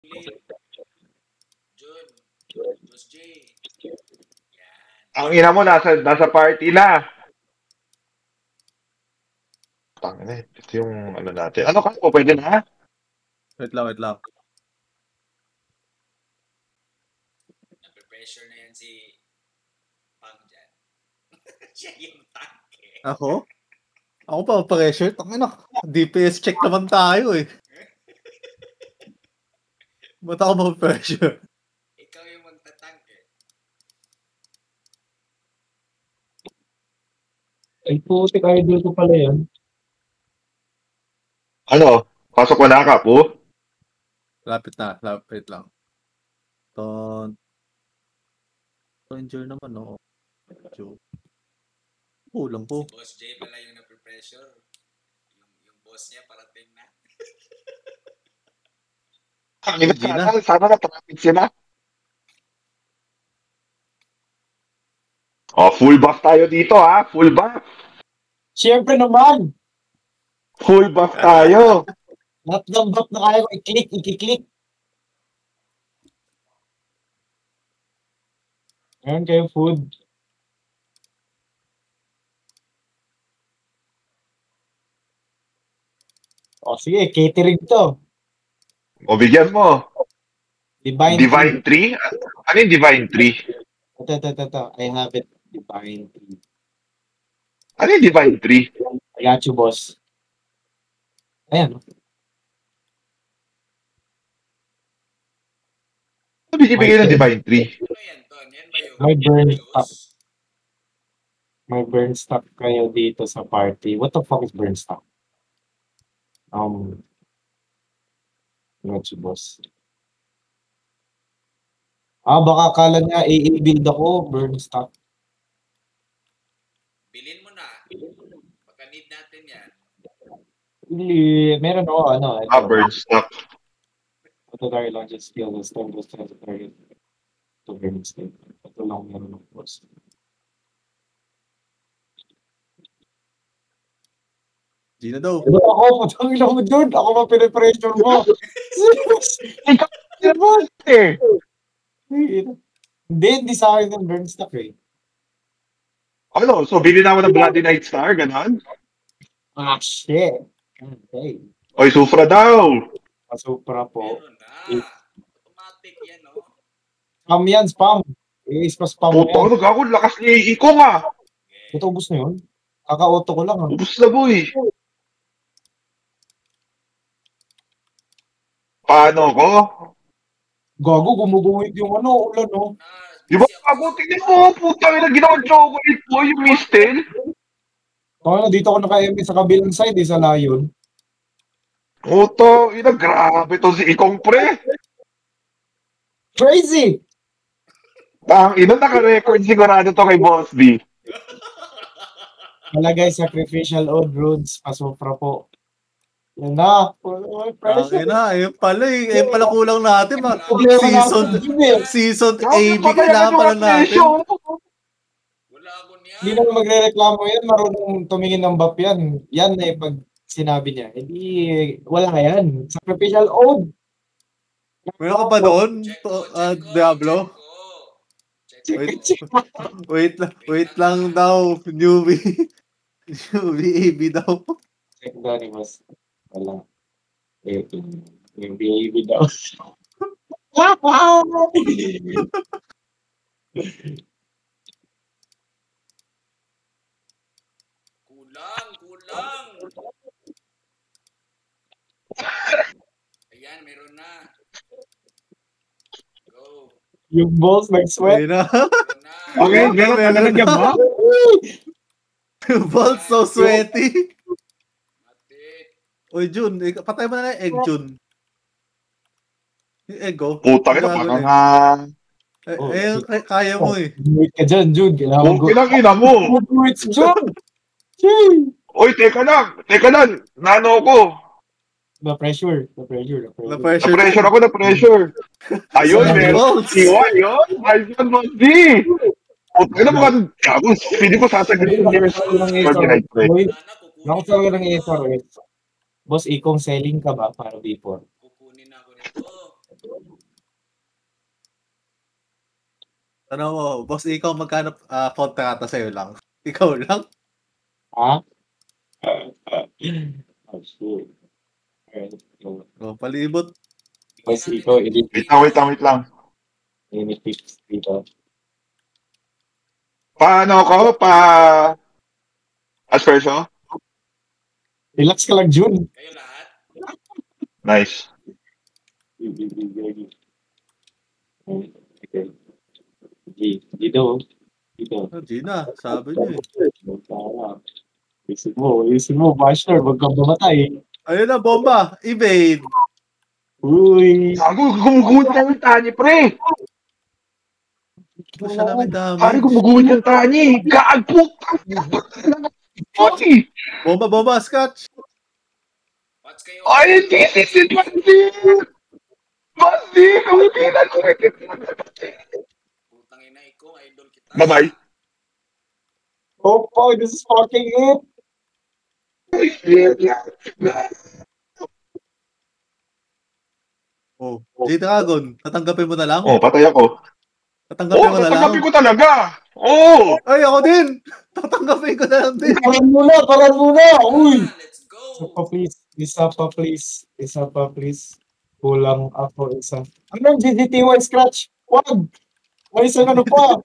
Lin, Jun, Boss J. Yan. Ang ina mo, nasa party na. Tangina, ito yung ano natin. Ano ka po, pwede na? Wait lang. Nape-pressure na yan si Pang dyan. Siya yung tanke. Ako? Ako pa, pressure. Tangina, DPS check naman tayo eh. Ba't ako ma-pressure? Ikaw yung magtatanke. Ay, putik, idol ko pala yan. Ano? Pasok ko na ka po? Lapit lang. Don't enjoy naman, no? Kulang po. Si Boss J pala yung nape-pressure. Yung boss niya parating na. Sana na-traffic sila. Oh, full buff tayo dito, ha? Full buff. Siyempre naman! Full buff tayo. Lahat ng buff na kaya ko i-click. Ayan kayo, food. O sige, catering to. O, bigyan mo. Divine 3? Ano yung Divine 3? Ito. I have it. Divine 3. Ano yung Divine 3? I got you, boss. Ayan. Ano bigyan ng Divine 3? Ano yan, Ton? Yan ba yung My burn juice? stock. My burn stock kayo dito sa party. What the fuck is burn stock? Got you, boss. Baka akala niya i-build ako, burn stock. Bilin mo na. Baka need natin yan. Really, meron ako, ito. Burn stock. Ito tayo lang just skill, the stone goes to the target. Ito burn stock. Ito lang meron ako, boss. Di na daw. Ako, putang ina mo dun. Ako pa pinipressure mo. Ikaw naman eh. Hindi sa akin yung burn stock eh. Ano? So, bilhin na ako ng Bloody Night Star, ganon? Shit. Okay. Oy, Sufra daw. Pasupra po. Meron na. Automatic yan, no? Spam yan, spam. I-spam mo Puto, yan. ako, lakas ni Iko nga. Ito, ubus na yun. Kaka-auto ko lang. Ubus na, boy. Paano ko? Gago, gumuguhit yung ulan, no? Di ba ako, tingnan mo, putang ina, ginawa chocolate po, yung mistel. Dito ako naka-MB sa kabilang side, sa Lion. Puto, ina, grabe to si Ikong pre. Crazy! Ina, naka-record sigurado to kay Boss B. Malagay, sacrificial old runes, pasupra po. Yan na. Ang ina, ayun pala eh. Ayun pala kulang natin. Season AB kailangan pala natin. Wala ako niya. Hindi naman magre-reklamo yan. Marunong tumingin ng buff yan. Yan eh, pag sinabi niya. Hindi, wala yan. Sacrificial old. Meron ka pa doon? Diablo? Wait lang daw. Newbie AB daw. Check daw ni Mas. Wala. Yung BAB daw. Kulang. Ayan, meron na. Go. Yung balls nag-sweat. Ayun na. Meron na. Okay, meron talaga ba? Balls so sweaty. Matik. Uy, Jun. Patay mo na egg, Jun. Yung egg, oh. Putang ina, baka nga. Kaya mo eh. Wait ka dyan, Jude. Kailangan ko. Kung ina mo. Wait, Jude! Oy, teka lang. Nano ko. Na-pressure. Na-pressure ako. Ayun, meron. Yun. Ayun, Boss B. Putang ina, mga gagos. Hindi ko sasagutin yung Nakot sa ng SRS. Boss, ikong selling ka ba para before? Kukunin ako nito. Tanong mo, boss, ikaw magkano kontrata sa'yo lang? Ikaw lang? Ha? Oh, shit. Alright. So, Oh, palibot. boss, ikaw, edit Wait lang. any tips dito. Paano ko? Asperso? Relax ka lang, Jun. Kayo lahat? Nice. Okay. Dito. Gina, sabi niyo eh. Isin mo, Bachelor, wag kang mamatay. Ayun na, bomba! Evade! Uy. Gago, gumuguhit ka ng tani, pre! Ito siya namin Pare, damage. gumuguhit ka ng tani! Gago! Pati! Bomba, Scotch! What's kayo? Ay, this is it, Basti! Basti! Kamukinan ko! Putang ina, ikaw, idol kita. Bye-bye. Oh, boy, this is fucking it. Oh, J-Dragon, tatanggapin mo na lang? Oh, patay ako. Tatanggapin mo na lang? Tatanggapin ko talaga! Oh! Ay, ako din! Tatanggapin ko na lang din! Paran muna! Uy! Let's go! Isa pa, please. Kulang ako isa. Anong GGTY scratch? Wag! May isang ano pa.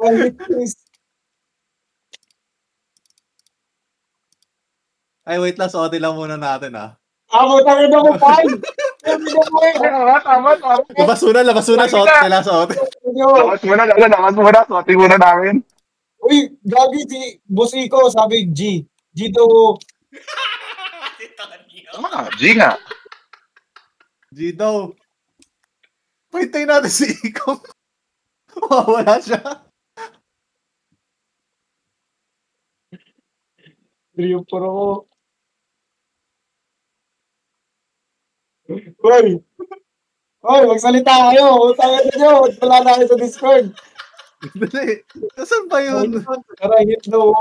Wait, please. Ay, wait lang, suotin lang muna natin Ako, tayo na mo, fine! Tama. Labas muna, kailangan suotin. Lakas muna. Suotin muna namin. Uy, gabi si Boss Iko, sabi G. G daw. Tama, G nga. G daw. Pahintayin natin si Iko. Wala siya. Trio por ako. Hoy, magsalita kayo. Utangin nyo. Wala na kayo sa Discord. Dali. Nasaan ba yun? Tara, hit no.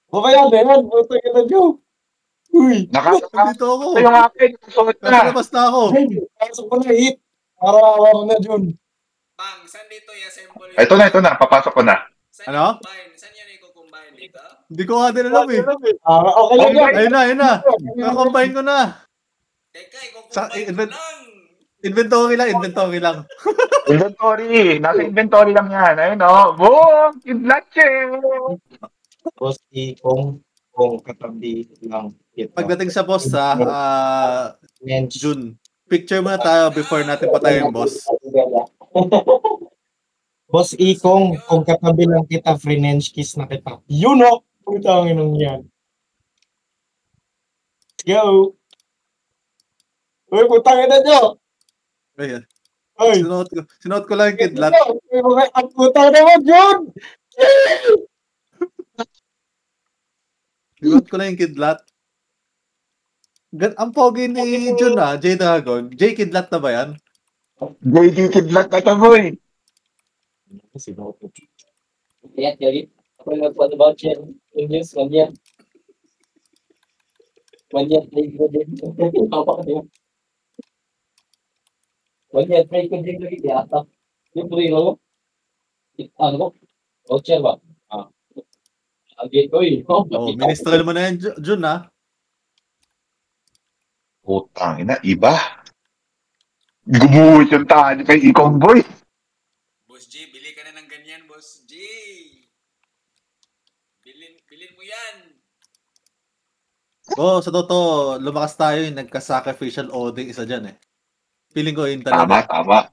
Okay yan. Utangin na nyo. Uy. Dito ako. Yung akin. Suot na. Nakalabas na ako. Pasok ko na hit. Para awang na, Jun. Bang, saan dito i-assemble Ito na. Papasok ko na. Saan Ano? i-combine? Saan yan i-combine dito? Hindi ko nga din alam eh. Okay lang yan. Ayun na. Nakakombine ko na. Teka, Sa- i-combine ko invent- lang. Inventory lang. Inventory. Nasa inventory lang yan. Ayun o. Boom! Kidlatche! Boss Ikong kung katabi lang kita. Pagdating sa boss Mensch. June, picture muna tayo before natin patayin yung boss. Boss Ikong, kung katabi lang kita, French kiss na kita. Yun o! Putangin nung yan. Let's go! Uy, putangin na nyo! Ayun. Uy! Sinuot ko lang yung kidlat. Ang putang naman, Jun! Sinuot ko lang yung kidlat. Ang pogi ni Jun J-Dragon. J-Kidlat na ba yan? JD Kidlat na to, boy. Yan, Yari. Ako yung nagpano about yan. English, ganyan. Ganyan, play ko din. Papa ko din. Ganyan, play ko din lagi. Yata. Yung play ko. Ano ko? Voucher ba? Agit ko eh. Oh, ministral mo na yan, Jun Putang ina, iba. Gumuhit yung tani kay Ikong, boy. Boss G, bili ka na ng ganyan, Boss G. Bilin mo yan. Oh, sa totoo, lumakas tayo yung nagka-sacrificial OD isa dyan eh. Feeling ko yun talaga. Tama.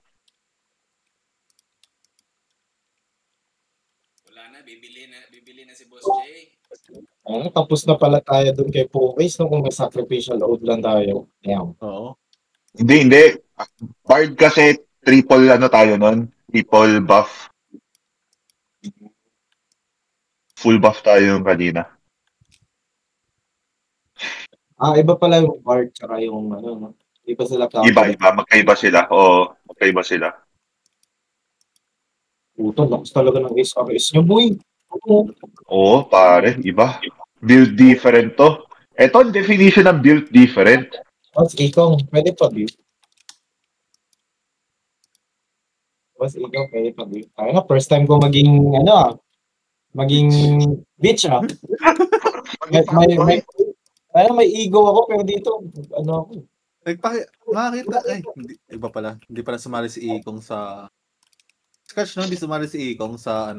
Wala na, bibili na si Boss J. Tapos na pala tayo dun kay Pokis no, kung may sacrificial oath lang tayo. Ayan. Oo. Hindi. Bard kasi triple tayo nun. Triple buff. Full buff tayo yung kanina. Iba pala yung Bard tsaka yung no? Iba sila ka. Iba. Magkaiba sila. Oo, magkaiba sila. Puto, lakas talaga ng SRS niya, boy. Oo, pare. Iba. Build different to. Ito ang definition ng build different. Boss Ikong, pwede pa view. Tapos ikaw, pwede pa. Ay na, first time ko maging bitch ah. May ego ako, pero dito, ako. Makakita, hindi, iba pala. Hindi pala sumali si Ikong sa... Scratch, no? Hindi sumali si Ikong sa,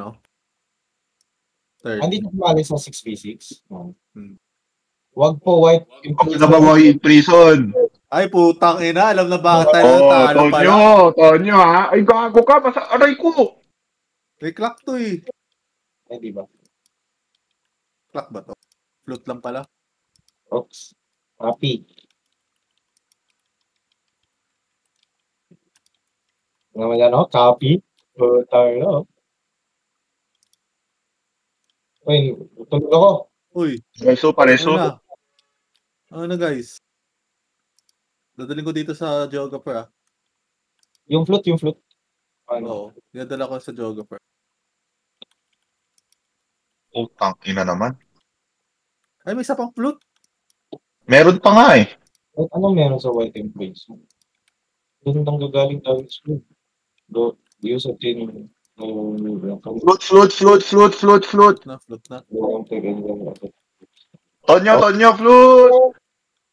third. Hindi sumali sa 6v6. Wag po, white. Huwag na ba White Prison? Ay, putang ina. Alam na bakit tayo natalo pala. Tonyo ha. Ay, gago ka. Aray ko. May clock to eh. Ay, di ba? Clock ba to? Flute lang pala. Oops. Happy. Naman yan, copy. Tayo, Uy, tulog ako. Uy. Pareso. Ano na guys? Dadaling ko dito sa geographer Yung flute. Oo. Dinadala ko sa geographer. Utang ina naman. Ay, may isa pang flute. Meron pa nga eh. Anong meron sa white and place? Doon nang gagaling tayo sa school. Use of tin. Float. Na, flute na. Tonyo, float.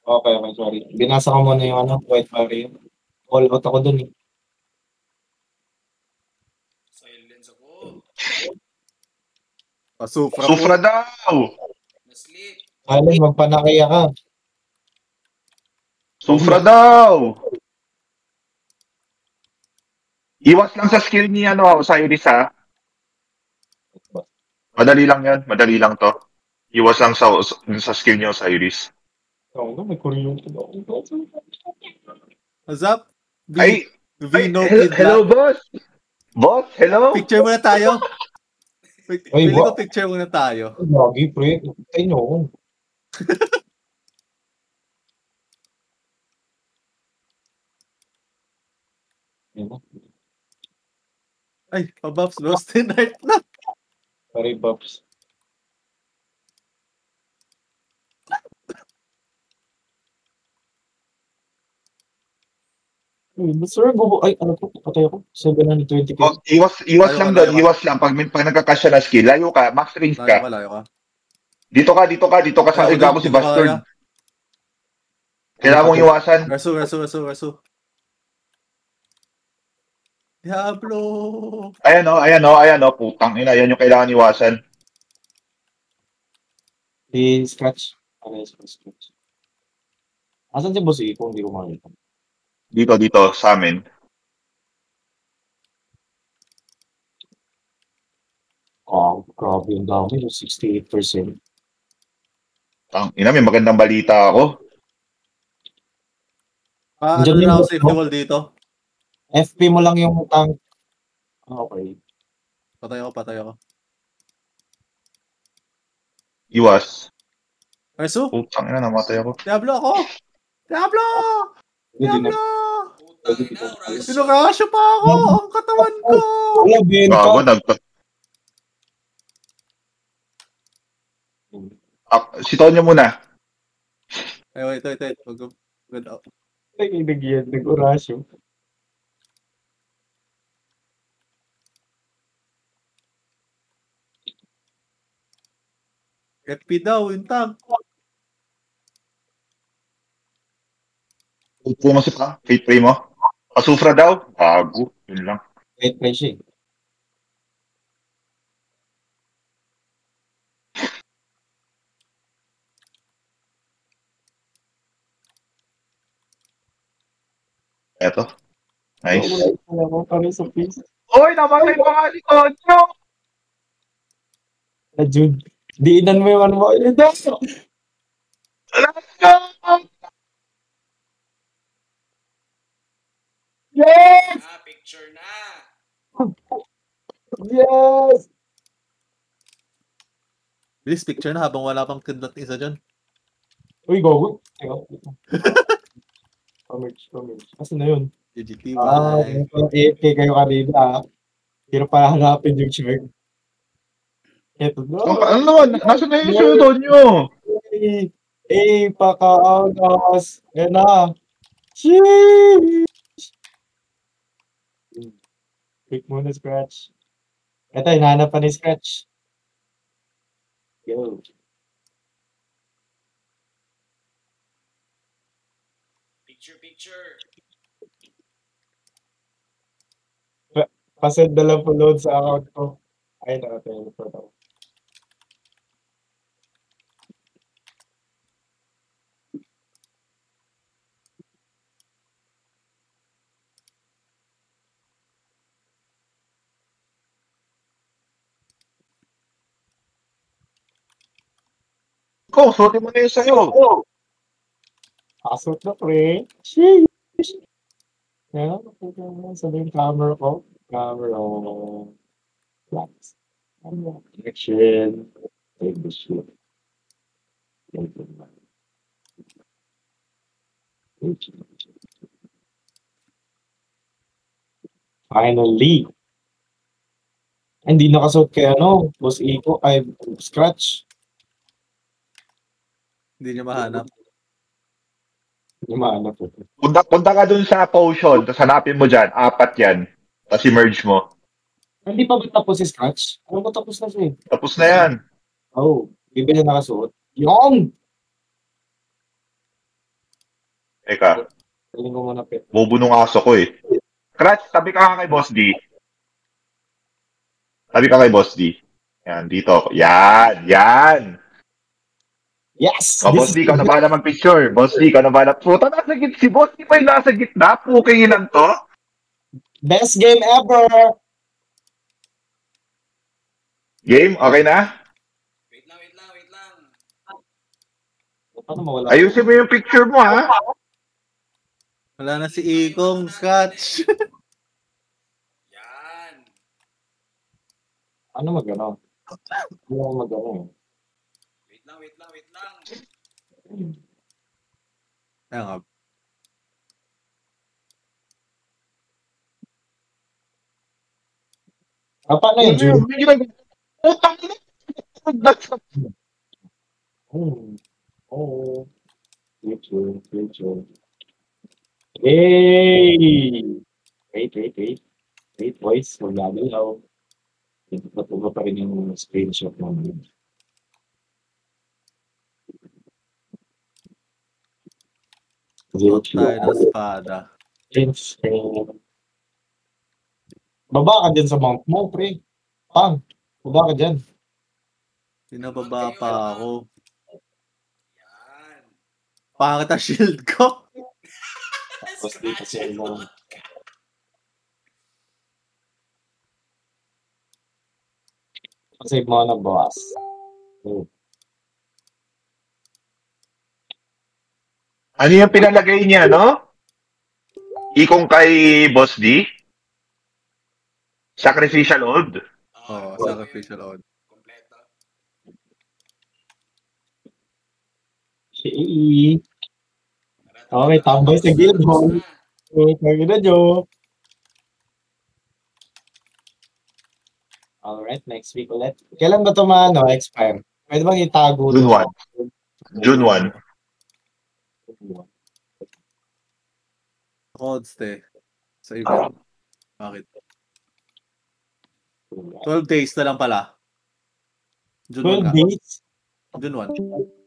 Okay, sorry. Binasa ko muna yung white barrier. All out ako dun eh. Silence ako. Sufra daw. Nasleep. Alam, magpanakaya ka. Sufra daw. Iwas lang sa skill ni Osiris ha. Madali lang yan. Madali lang to. Iwas lang sa skill ni Osiris. May Korean to. What's up? Ay, no hello boss. Boss, hello. Picture muna tayo. Ay, Pili ko picture muna tayo. Lagi, pre. Tayo nyo. Ay, pa-buffs. Lost in Night na. Sorry, Bobs. Sir, ay, ano po, patay ako. 720k. Oh, iwas lang doon. Iwas lang. Pag nagka-cash siya na skill, layo ka. Max range ka. Layo ka. Dito ka sa igamo si Bastard. Kailangan mong iwasan. Rasu. Diablo. Ayan o. Putang ina. Yan yung kailangan iwasan. Si Scratch. Scratch. Asan si Boss Iko? Hindi ko makita. Dito, sa amin. Grabe yung dami. 68%. Ina, may magandang balita ako. Ano na ako safety wall dito? FP mo lang yung tank. Okay. Patay ako. Iwas. Rasu? Putang ina, namatay ako. Diablo ako! Diablo! Putang ina, oras. Pinakasya pa ako! Ang katawan ko! Wala, benta. Si Tonyo muna. Ay, wait. Good out. Ay, nag-orasyo. FP daw, yung tank. Upo mo si pa. Fate pray mo. Pasufra daw. Bago. Yun lang. Fate pray siya. Eto. Nice. Oy, namatay pa nga si Tonyo! Jude, diinan mo yung mo. Let's go! Yes! Picture na. Yes! Bilis, picture na habang wala pang kidnap isa dyan. Uy, go. Commerce. Kasi na yun. GGT, AFK kayo kanina. Pero para hanapin yung shirt. Eto na. Ano naman? Nasaan na yung sunod nyo? Pakaagas. Yan na. Sheesh! Pick muna Scratch. Ito, hinahanap pa ni Scratch. Go. Picture. Pasend na lang po load sa account ko. Ay, naka-teleport ako. Ko, suotin mo na yun sa'yo. Pasok na, pre. Sheesh. Kaya, sabi yung camera ko. Camera ko. Flaps. Connection. Take the shit. Finally. Hindi nakasuot kay Boss Iko, ay Scratch. Hindi niya mahanap. Lumana po. Punta ka dun sa potion, tapos hanapin mo dyan. 4 yan. Tapos i-merge mo. Hindi pa ba tapos si Scratch? Ano ba tapos na siya eh? Tapos na yan. Oh, hindi na nakasuot. Yung! Teka, Galing ko muna, Pet. bobo nung aso ko eh. Scratch, tabi ka nga kay Boss D. Tabi ka kay Boss D. Yan, dito. Yan. Yes! O, Boss D, ikaw na bahala mag-picture. Boss D, ikaw na bahala. Puta, nasa gitna. Si Boss D pa yung nasa gitna. Puking ilan to. Best game ever! Game, okay na? Wait lang. Paano mawala? Ayusin mo yung picture mo, ha? Wala na si Ikong, Scotch. Yan. Ano mag-ano? Ano mag-ano eh? Wait lang. Ayan nga. Paano yun, June? Putang ina. Oh. Future. Hey! Wait, boys. Magagalaw. Patuloy pa rin yung screenshot namin. Suot tayo ng espada. Baba ka dyan sa mount mo, pre. Pang, baba ka dyan. Pinababa pa ako. Yan. Pangit ang shield ko. Tapos dito sa ilong. Save mo na, boss. Ano yung pinalagay niya, no? Ikong kay Boss D? Sacrificial Old? Oo, sacrificial odd. Kompleto. Okay, tambay sa guild hall. Kaya na, Joe. Alright, next week ulit. Kailan ba ito expire? Pwede bang itago? June 1. June 1. Odds sa event. Bakit? 12 days na lang pala. June 1 12 nga. days? June 1.